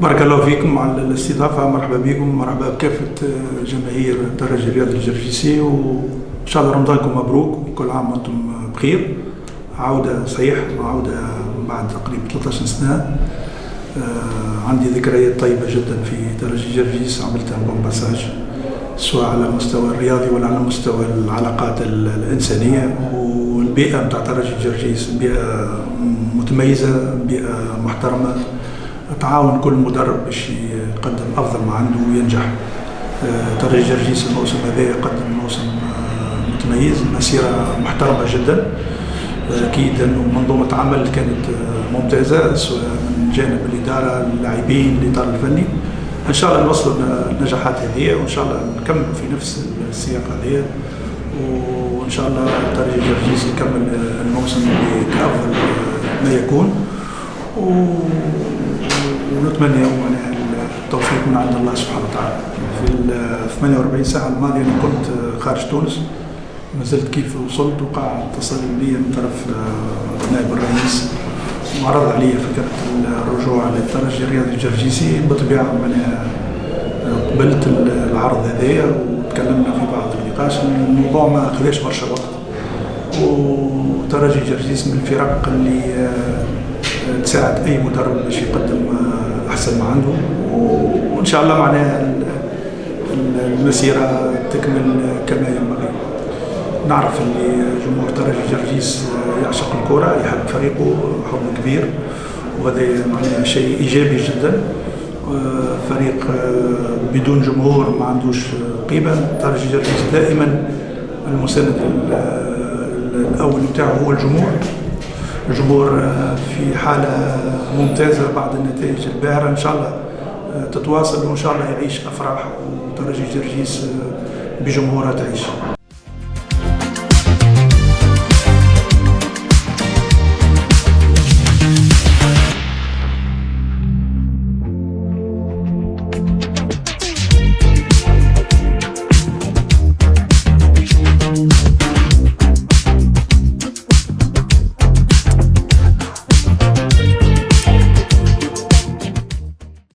بارك الله فيكم على الاستضافة. مرحبا بكم، مرحبا بكافة جماهير الترجي الرياضي الجرجيسي، وإن شاء الله رمضانكم مبروك وكل عام وأنتم بخير. عودة صحيح، عودة بعد تقريبا 13 سنة. عندي ذكريات طيبة جدا في ترجي جرجيس، عملتها بون باساج سواء على المستوى الرياضي ولا على مستوى العلاقات الإنسانية. والبيئة متاع ترجي جرجيس بيئة متميزة، بيئة محترمة، تعاون كل مدرب باش يقدم افضل ما عنده وينجح. ترجي جرجيس الموسم هذا يقدم موسم متميز، مسيره محترمه جدا. اكيد انه منظومه عمل كانت ممتازه سواء من جانب الاداره، اللاعبين، الاطار الفني. ان شاء الله نوصلوا النجاحات هذه، وان شاء الله نكمل في نفس السياق هذه، وان شاء الله ترجي جرجيس يكمل الموسم بافضل ما يكون. ونتمنى التوفيق من عند الله سبحانه وتعالى. في 48 ساعة الماضية أنا كنت خارج تونس، ما زلت كيف وصلت وقع اتصل بي من طرف نائب الرئيس وعرض علي فكرة الرجوع للترجي الرياضي الجرجيسي. بالطبيعة أنا قبلت العرض هذايا وتكلمنا في بعض النقاش. الموضوع ما خذاش برشا وقت، وترجي جرجيس من الفرق اللي تساعد أي مدرب باش يقدم أحسن ما عنده، وإن شاء الله معناها المسيرة تكمل كما ينبغي. نعرف اللي جمهور ترجي جرجيس يعشق الكرة، يحب فريقه حب كبير، وهذا معناها شيء إيجابي جدا. فريق بدون جمهور ما عندوش قيمة. ترجي جرجيس دائما المساند الأول بتاعه هو الجمهور. الجمهور في حالة ممتازة بعد النتائج الباهرة، إن شاء الله تتواصل، وإن شاء الله يعيش أفراح، وترجي جرجيس بجمهورها تعيش.